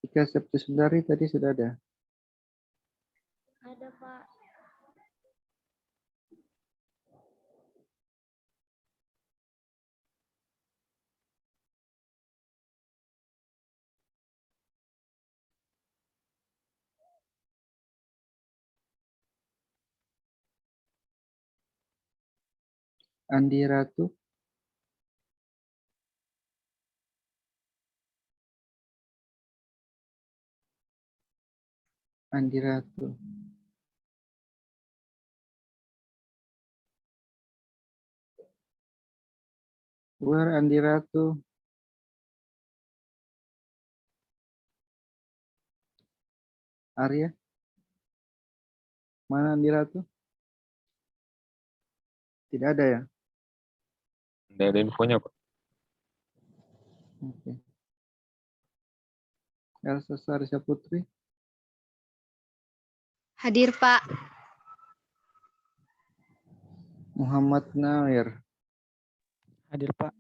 Ika Septusundari tadi sudah ada. Ada, Pak. Andi Ratu. Andi Ratu. Where Andi Ratu? Arya? Mana Andi Ratu? Tidak ada ya? Tidak ada infonya, Pak. Oke. Elsa Sarisya Putri. Hadir, Pak. Muhammad Nawir. Hadir, Pak.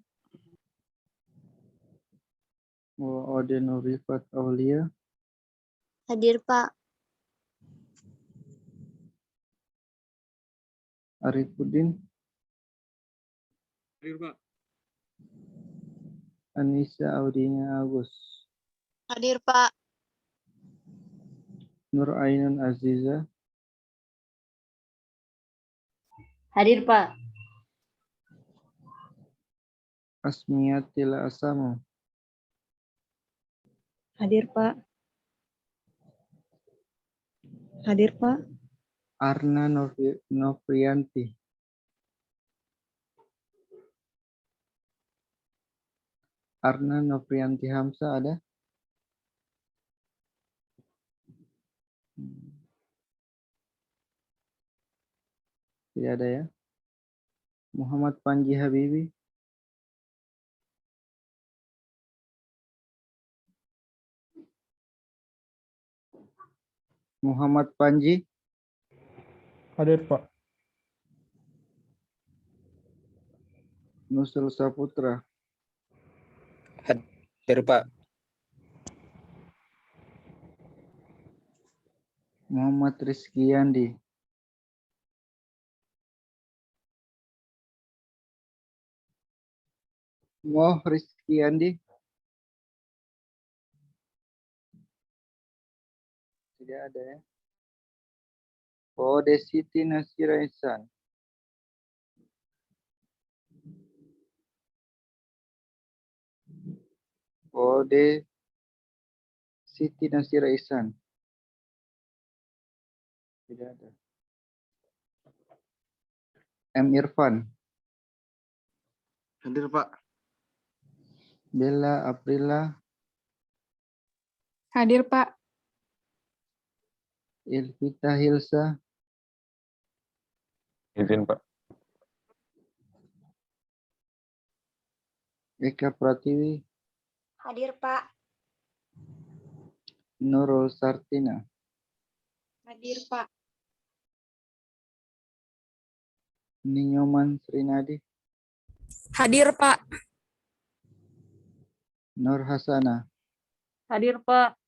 Ode Nurifat Aulia. Hadir, Pak. Arifuddin. Hadir, Pak. Anissa Audinya Agus. Hadir, Pak. Nur Ainun Aziza. Hadir, Pak. Asmiyatil Asamu. Hadir, Pak. Hadir, Pak. Arna Novrianti. Arna Novrianti Hamsa ada? Tidak ada ya. Muhammad Panji Habibi. Muhammad Panji. Hadir, Pak. Nusul Saputra. Hadir, Pak. Muhammad Rizky Yandi. Rizky Yandi. Tidak ada ya. Ode Siti Nasira Ihsan. Ode Siti Nasira Ihsan. Tidak ada. M. Irfan. Hadir, Pak. Bella Aprila. Hadir, Pak. Ilvita Hilsa. Izin, Pak. Eka Pratiwi. Hadir, Pak. Nurul Sartina. Hadir, Pak. Ninyoman Srinadi. Hadir, Pak. Nur Hasana. Hadir, Pak.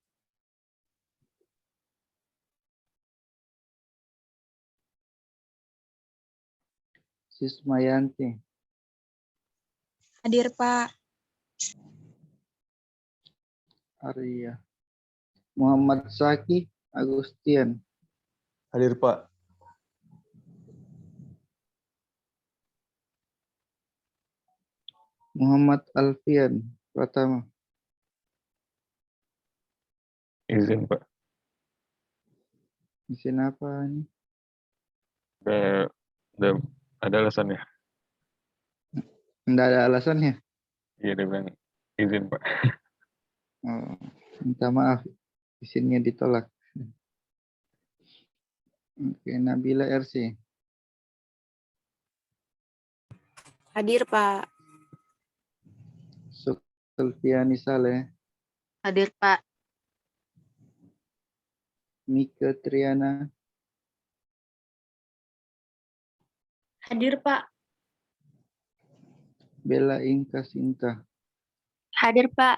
Sismayanti. Hadir, Pak. Arya. Muhammad Saki Agustian. Hadir, Pak. Muhammad Alfian Pratama. Izin, Pak. Izin apa ini? Udah ada alasannya. Tidak ada alasannya. Iya, dia bilang izin, Pak. Oh, minta maaf. Izinnya ditolak. Oke, Nabila RC. Hadir, Pak. Sulfiani Saleh. Hadir, Pak. Mika Triana, Hadir, Pak. Bella Inka Sinta, Hadir, Pak.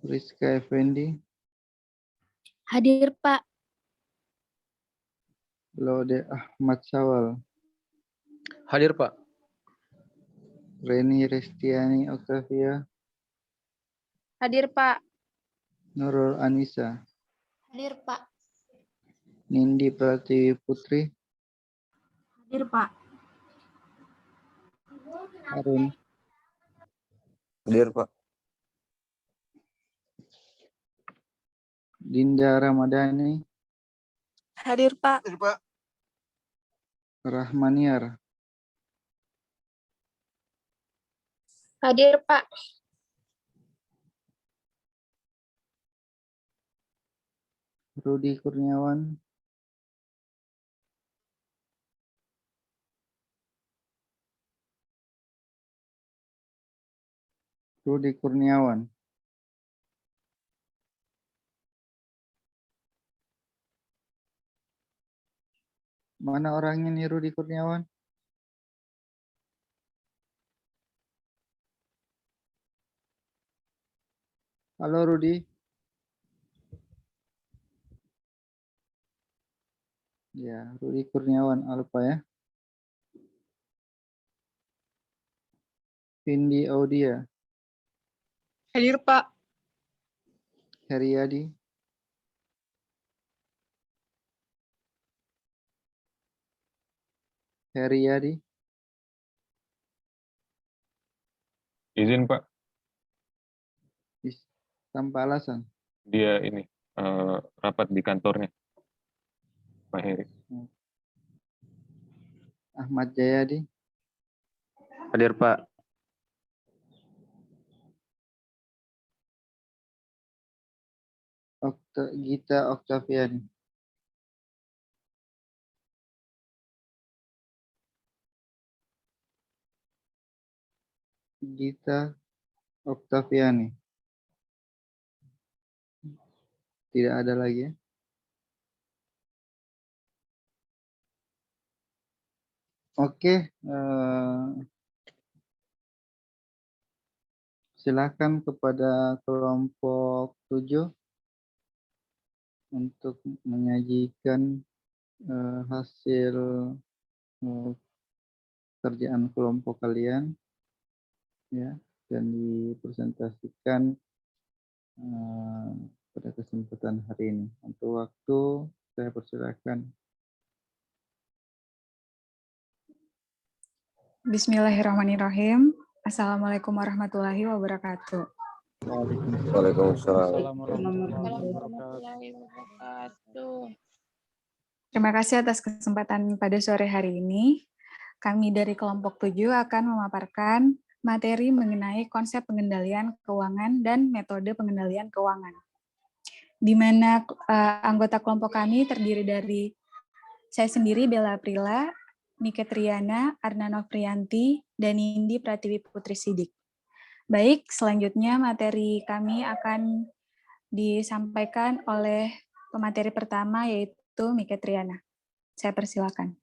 Rizka Effendi, Hadir, Pak. Laude Ahmad Sawal, Hadir, Pak. Reni Restiani Octavia, Hadir, Pak. Nurul Anissa, Hadir, Pak. Nindi Pratiwi Putri, Hadir, Pak. Harun, Hadir, Pak. Dinda Ramadhani, Hadir, Pak. Rahmaniar, Hadir, Pak. Rudi Kurniawan, Rudi Kurniawan, mana orangnya nih Rudi Kurniawan? Halo Rudi. Ya, Rudi Kurniawan Alpa ya. Vindi Audia, Hadir, Pak. Heriadi, Heriadi, Izin Pak, tanpa alasan. dia ini rapat di kantornya, Pak Heri. Ahmad Jayadi, Hadir, Pak. Gita Oktaviani, Gita Oktaviani. Tidak ada lagi ya. Oke, silakan kepada kelompok 7 untuk menyajikan hasil kerjaan kelompok kalian ya, dan dipresentasikan pada kesempatan hari ini. Untuk waktu saya persilakan. Bismillahirrahmanirrahim. Assalamualaikum warahmatullahi wabarakatuh. Waalaikumsalam. Terima kasih atas kesempatan pada sore hari ini. Kami dari kelompok 7 akan memaparkan materi mengenai konsep pengendalian keuangan dan metode pengendalian keuangan. Di mana anggota kelompok kami terdiri dari saya sendiri, Bella Aprila, Mika Triana, Arna Novrianti, dan Nindi Pratiwi Putri Sidik. Baik, selanjutnya materi kami akan disampaikan oleh pemateri pertama, yaitu Mika Triana. Saya persilakan.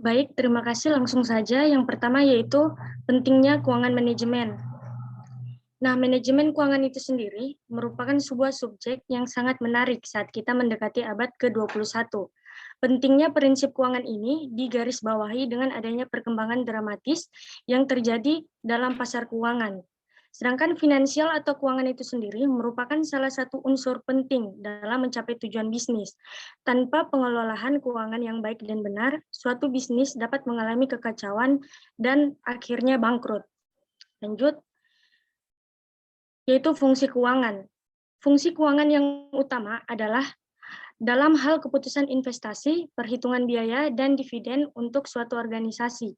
Baik, terima kasih. Langsung saja. Yang pertama yaitu pentingnya keuangan manajemen. Nah, manajemen keuangan itu sendiri merupakan sebuah subjek yang sangat menarik saat kita mendekati abad ke-21. Pentingnya prinsip keuangan ini digarisbawahi dengan adanya perkembangan dramatis yang terjadi dalam pasar keuangan. Sedangkan finansial atau keuangan itu sendiri merupakan salah satu unsur penting dalam mencapai tujuan bisnis. Tanpa pengelolaan keuangan yang baik dan benar, suatu bisnis dapat mengalami kekacauan dan akhirnya bangkrut. Lanjut, yaitu fungsi keuangan. Fungsi keuangan yang utama adalah dalam hal keputusan investasi, perhitungan biaya, dan dividen untuk suatu organisasi.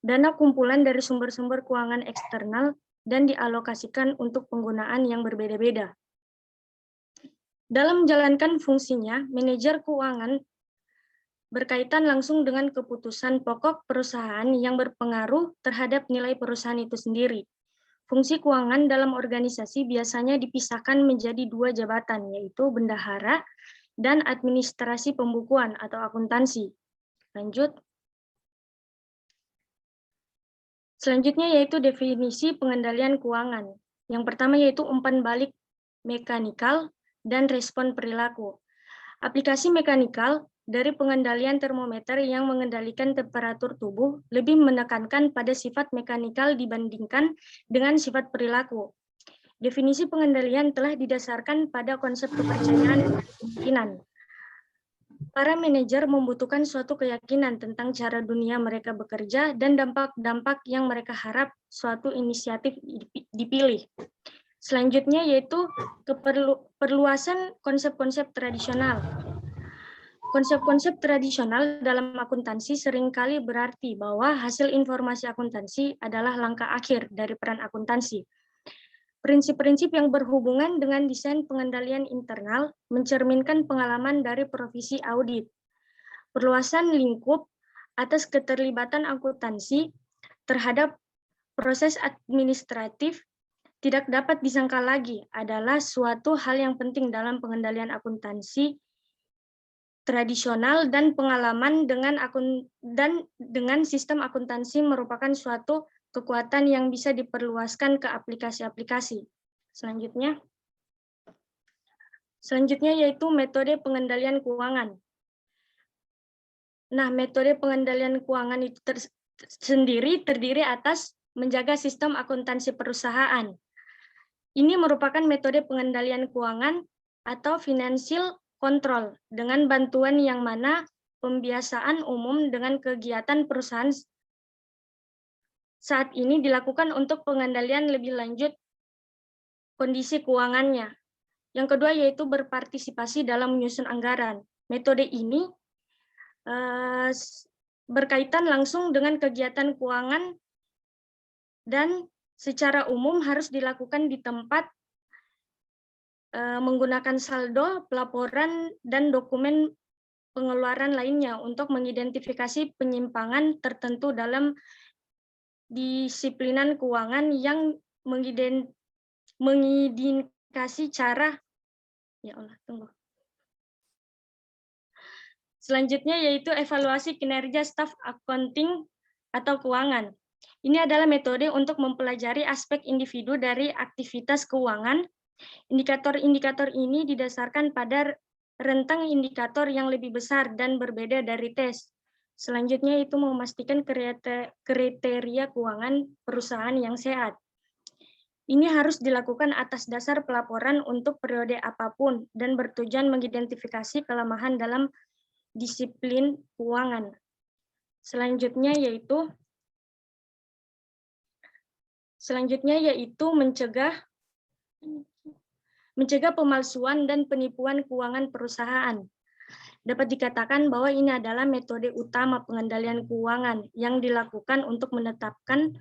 Dana kumpulan dari sumber-sumber keuangan eksternal dan dialokasikan untuk penggunaan yang berbeda-beda. Dalam menjalankan fungsinya, manajer keuangan berkaitan langsung dengan keputusan pokok perusahaan yang berpengaruh terhadap nilai perusahaan itu sendiri. Fungsi keuangan dalam organisasi biasanya dipisahkan menjadi 2 jabatan, yaitu bendahara dan administrasi pembukuan atau akuntansi. Lanjut. Selanjutnya yaitu definisi pengendalian keuangan. Yang pertama yaitu umpan balik mekanikal dan respon perilaku. Aplikasi mekanikal dari pengendalian termometer yang mengendalikan temperatur tubuh lebih menekankan pada sifat mekanikal dibandingkan dengan sifat perilaku. Definisi pengendalian telah didasarkan pada konsep kepercayaan dan kemungkinan. Para manajer membutuhkan suatu keyakinan tentang cara dunia mereka bekerja dan dampak-dampak yang mereka harap suatu inisiatif dipilih. Selanjutnya yaitu perluasan konsep-konsep tradisional. Konsep-konsep tradisional dalam akuntansi seringkali berarti bahwa hasil informasi akuntansi adalah langkah akhir dari peran akuntansi. Prinsip-prinsip yang berhubungan dengan desain pengendalian internal mencerminkan pengalaman dari profesi audit. Perluasan lingkup atas keterlibatan akuntansi terhadap proses administratif tidak dapat disangka lagi adalah suatu hal yang penting dalam pengendalian akuntansi tradisional, dan pengalaman dengan sistem akuntansi merupakan suatu kekuatan yang bisa diperluaskan ke aplikasi-aplikasi. Selanjutnya yaitu metode pengendalian keuangan. Nah, metode pengendalian keuangan itu terdiri atas menjaga sistem akuntansi perusahaan. Ini merupakan metode pengendalian keuangan atau financial control dengan bantuan yang mana pembiasaan umum dengan kegiatan perusahaan saat ini dilakukan untuk pengendalian lebih lanjut kondisi keuangannya. Yang kedua yaitu berpartisipasi dalam menyusun anggaran. Metode ini berkaitan langsung dengan kegiatan keuangan dan secara umum harus dilakukan di tempat menggunakan saldo, pelaporan, dan dokumen pengeluaran lainnya untuk mengidentifikasi penyimpangan tertentu dalam disiplinan keuangan yang mengindikasi cara. Ya Allah, tunggu. Selanjutnya yaitu evaluasi kinerja staf accounting atau keuangan. Ini adalah metode untuk mempelajari aspek individu dari aktivitas keuangan. Indikator-indikator ini didasarkan pada rentang indikator yang lebih besar dan berbeda dari tes. Selanjutnya itu memastikan kriteria keuangan perusahaan yang sehat. Ini harus dilakukan atas dasar pelaporan untuk periode apapun dan bertujuan mengidentifikasi kelemahan dalam disiplin keuangan. Selanjutnya yaitu mencegah pemalsuan dan penipuan keuangan perusahaan. Dapat dikatakan bahwa ini adalah metode utama pengendalian keuangan yang dilakukan untuk menetapkan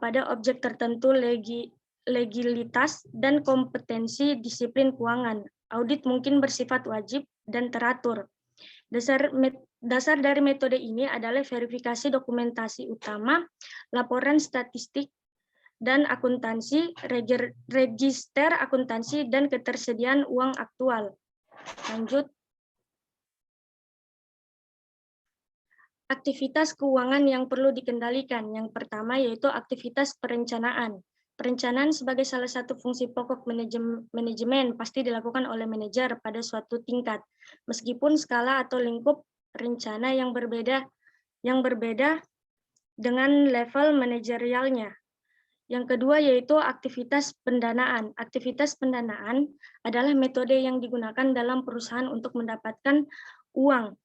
pada objek tertentu legalitas dan kompetensi disiplin keuangan. Audit mungkin bersifat wajib dan teratur. Dasar dari metode ini adalah verifikasi dokumentasi utama, laporan statistik dan akuntansi, register akuntansi, dan ketersediaan uang aktual. Lanjut. Aktivitas keuangan yang perlu dikendalikan. Yang pertama yaitu aktivitas perencanaan. Perencanaan sebagai salah satu fungsi pokok manajemen pasti dilakukan oleh manajer pada suatu tingkat, meskipun skala atau lingkup rencana yang berbeda dengan level manajerialnya. Yang kedua yaitu aktivitas pendanaan. Aktivitas pendanaan adalah metode yang digunakan dalam perusahaan untuk mendapatkan uang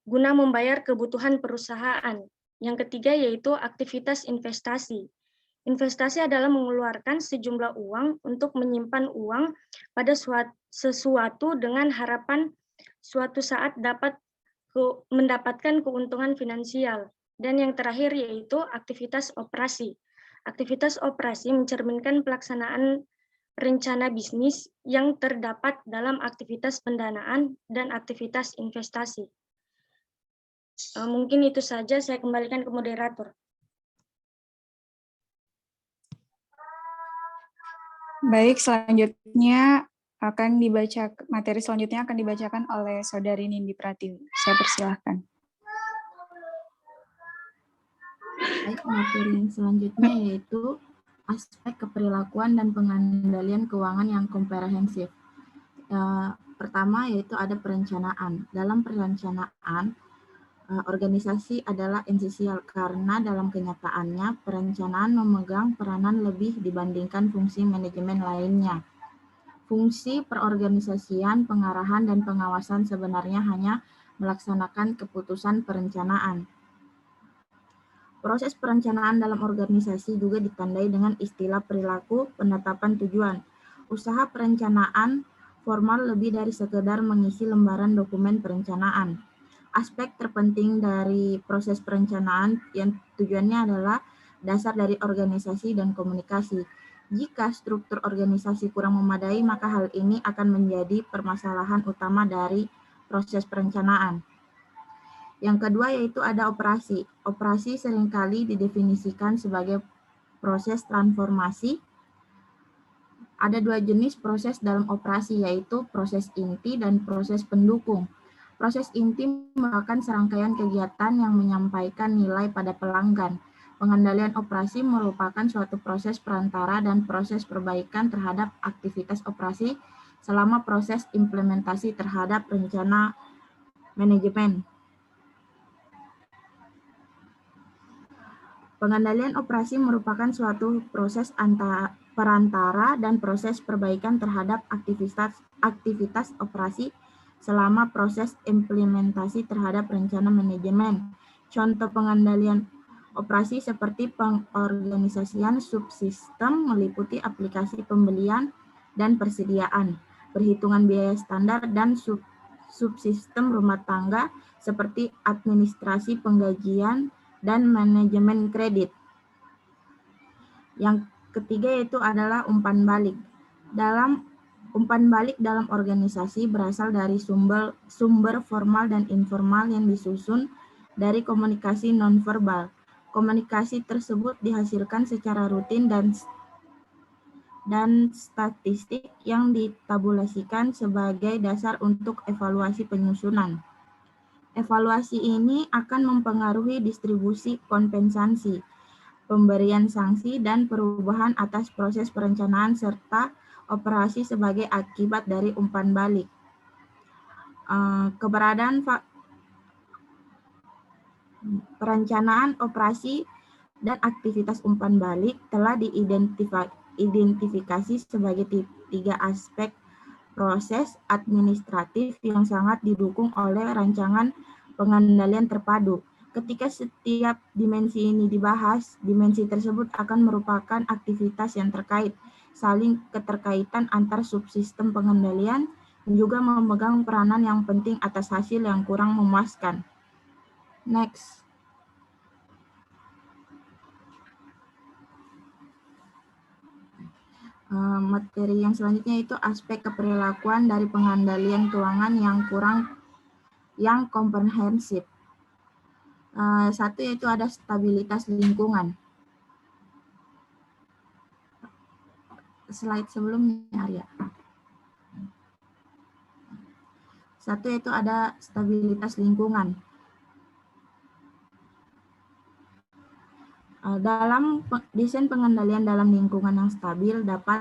guna membayar kebutuhan perusahaan. Yang ketiga yaitu aktivitas investasi. Investasi adalah mengeluarkan sejumlah uang untuk menyimpan uang pada sesuatu dengan harapan suatu saat dapat mendapatkan keuntungan finansial. Dan yang terakhir yaitu aktivitas operasi. Aktivitas operasi mencerminkan pelaksanaan rencana bisnis yang terdapat dalam aktivitas pendanaan dan aktivitas investasi. Mungkin itu saja, saya kembalikan ke moderator. Baik, selanjutnya materi selanjutnya akan dibacakan oleh Saudari Nindi Pratiwi. Saya persilahkan. Baik, materi yang selanjutnya yaitu aspek keperilakuan dan pengendalian keuangan yang komprehensif. Pertama yaitu ada perencanaan. Dalam perencanaan, organisasi adalah esensial karena dalam kenyataannya perencanaan memegang peranan lebih dibandingkan fungsi manajemen lainnya. Fungsi perorganisasian, pengarahan, dan pengawasan sebenarnya hanya melaksanakan keputusan perencanaan. Proses perencanaan dalam organisasi juga ditandai dengan istilah perilaku, penetapan tujuan. Usaha perencanaan formal lebih dari sekedar mengisi lembaran dokumen perencanaan. Aspek terpenting dari proses perencanaan yang tujuannya adalah dasar dari organisasi dan komunikasi. Jika struktur organisasi kurang memadai, maka hal ini akan menjadi permasalahan utama dari proses perencanaan. Yang kedua yaitu ada operasi. Operasi seringkali didefinisikan sebagai proses transformasi. Ada dua jenis proses dalam operasi, yaitu proses inti dan proses pendukung. Proses inti merupakan serangkaian kegiatan yang menyampaikan nilai pada pelanggan. Pengendalian operasi merupakan suatu proses perantara dan proses perbaikan terhadap aktivitas operasi selama proses implementasi terhadap rencana manajemen. Pengendalian operasi merupakan suatu proses perantara dan proses perbaikan terhadap aktivitas operasi selama proses implementasi terhadap rencana manajemen. Contoh pengendalian operasi seperti pengorganisasian subsistem meliputi aplikasi pembelian dan persediaan, perhitungan biaya standar, dan subsistem rumah tangga seperti administrasi penggajian dan manajemen kredit. Yang ketiga yaitu adalah umpan balik. Umpan balik dalam organisasi berasal dari sumber formal dan informal yang disusun dari komunikasi nonverbal. Komunikasi tersebut dihasilkan secara rutin dan statistik yang ditabulasikan sebagai dasar untuk evaluasi penyusunan. Evaluasi ini akan mempengaruhi distribusi kompensasi, pemberian sanksi, dan perubahan atas proses perencanaan serta operasi sebagai akibat dari umpan balik. Keberadaan perencanaan operasi dan aktivitas umpan balik telah diidentifikasi sebagai tiga aspek proses administratif yang sangat didukung oleh rancangan pengendalian terpadu. Ketika setiap dimensi ini dibahas, dimensi tersebut akan merupakan aktivitas yang terkait, saling keterkaitan antar subsistem pengendalian, dan juga memegang peranan yang penting atas hasil yang kurang memuaskan. Next. Materi yang selanjutnya itu aspek keperilakuan dari pengendalian keuangan yang komprehensif. Satu yaitu ada stabilitas lingkungan. Slide sebelumnya, Arya. Satu yaitu ada stabilitas lingkungan. Dalam desain pengendalian dalam lingkungan yang stabil dapat